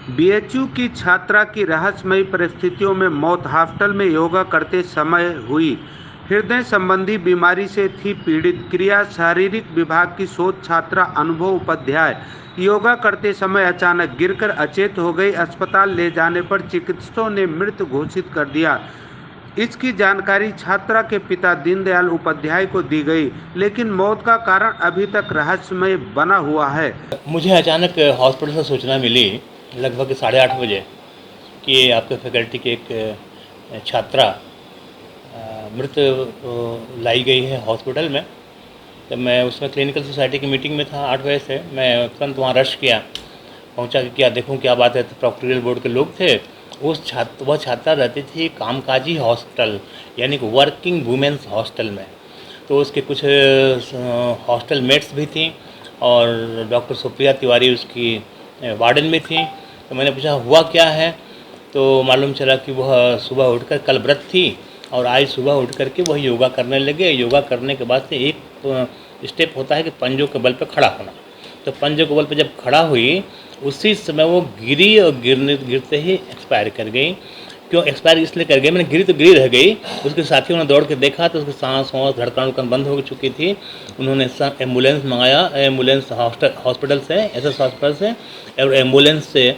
BHU की छात्रा की रहस्यमयी परिस्थितियों में मौत। हॉस्टल में योगा करते समय हुई। हृदय संबंधी बीमारी से थी पीड़ित। क्रिया शारीरिक विभाग की शोध छात्रा अनुभव उपाध्याय योगा करते समय अचानक गिरकर अचेत हो गई। अस्पताल ले जाने पर चिकित्सकों ने मृत घोषित कर दिया। इसकी जानकारी छात्रा के पिता दीनदयाल उपाध्याय को दी गई, लेकिन मौत का कारण अभी तक रहस्यमय बना हुआ है। मुझे अचानक हॉस्पिटल से सूचना मिली लगभग 8:30 बजे कि आपके फैकल्टी की एक छात्रा मृत लाई गई है हॉस्पिटल में। तो मैं उसमें क्लिनिकल सोसाइटी की मीटिंग में था 8 बजे से। मैं तुरंत वहाँ रश किया, पहुँचा कि क्या देखूँ क्या बात है। तो प्रोक्टोरियल बोर्ड के लोग थे। वह छात्रा रहती थी कामकाजी हॉस्टल, यानी कि वर्किंग वुमेंस हॉस्टल में। तो उसके कुछ हॉस्टल मेट्स भी थी और डॉक्टर सुप्रिया तिवारी उसकी वार्डन भी थी। तो मैंने पूछा हुआ क्या है, तो मालूम चला कि वह सुबह उठकर कल व्रत थी और आज सुबह उठ कर के वह योगा करने लगे। योगा करने के बाद से एक स्टेप होता है कि पंजों के बल पर खड़ा होना। तो पंजों के बल पर जब खड़ा हुई उसी समय वो गिरी और गिरते ही एक्सपायर कर गई। क्यों एक्सपायर इसलिए कर गई, मैंने गिरी तो गिरी रह गई। उसके साथियों ने दौड़ के देखा तो उसकी सांस धड़कन बंद हो चुकी थी। उन्होंने एम्बुलेंस मंगाया, एम्बुलेंस हॉस्पिटल से, एसएस हॉस्पिटल से, और एम्बुलेंस से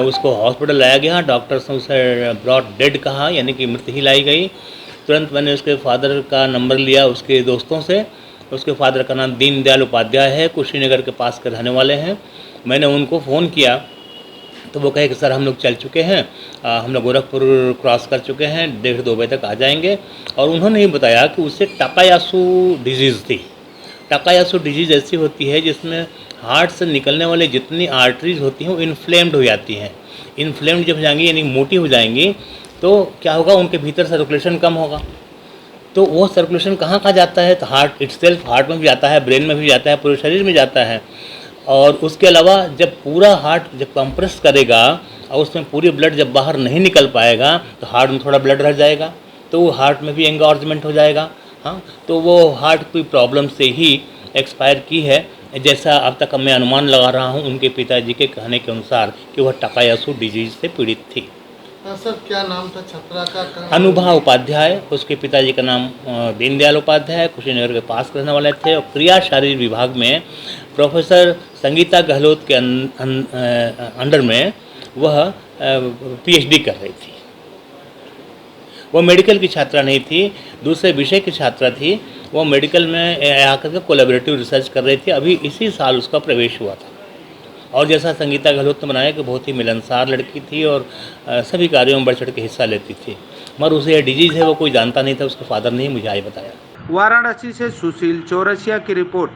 उसको हॉस्पिटल लाया गया। डॉक्टर्स ने उसे ब्रॉड डेड कहा, यानी कि मृत ही लाई गई। तुरंत मैंने उसके फादर का नंबर लिया उसके दोस्तों से। उसके फादर का नाम दीनदयाल उपाध्याय है, कुशीनगर के पास के रहने वाले हैं। मैंने उनको फ़ोन किया तो वो कहे कि सर हम लोग चल चुके हैं, हम लोग गोरखपुर क्रॉस कर चुके हैं, 1:30-2 बजे तक आ जाएंगे। और उन्होंने ही बताया कि उससे टाकायासु डिजीज़ थी। टाकायासु डिजीज़ ऐसी होती है जिसमें हार्ट से निकलने वाली जितनी आर्टरीज होती हैं वो इन्फ्लेम्ड हो जाती हैं। इन्फ्लेम्ड जब हो जाएंगी यानी मोटी हो जाएंगी तो क्या होगा, उनके भीतर सर्कुलेशन कम होगा। तो वो सर्कुलेशन कहाँ कहाँ जाता है, तो हार्ट इटसेल्फ, हार्ट में भी जाता है, ब्रेन में भी जाता है, पूरे शरीर में जाता है। और उसके अलावा जब पूरा हार्ट जब कंप्रेस करेगा और उसमें पूरी ब्लड जब बाहर नहीं निकल पाएगा तो हार्ट में थोड़ा ब्लड रह जाएगा, तो वो हार्ट में भी एंगॉर्जमेंट हो जाएगा। हाँ, तो वो हार्ट की प्रॉब्लम से ही एक्सपायर की है, जैसा अब तक मैं अनुमान लगा रहा हूँ उनके पिताजी के कहने के अनुसार कि वह टाकायासु डिजीज से पीड़ित थी। सर क्या नाम था छात्रा का? अनुभव उपाध्याय, उसके पिताजी का नाम दीनदयाल उपाध्याय, कुशीनगर के पास रहने वाले थे। और क्रिया शारीरिक विभाग में प्रोफेसर संगीता गहलोत के अंडर में वह पीएचडी कर रही थी। वो मेडिकल की छात्रा नहीं थी, दूसरे विषय की छात्रा थी। वो मेडिकल में आकर के कोलैबोरेटिव रिसर्च कर रही थी। अभी इसी साल उसका प्रवेश हुआ था। और जैसा संगीता गहलोत ने बनाया कि बहुत ही मिलनसार लड़की थी और सभी कार्यों में बढ़ चढ़ के हिस्सा लेती थी, मगर उसे डिजीज़ है वो कोई जानता नहीं था, उसके फादर ने ही मुझे आज बताया। वाराणसी से सुशील चौरसिया की रिपोर्ट।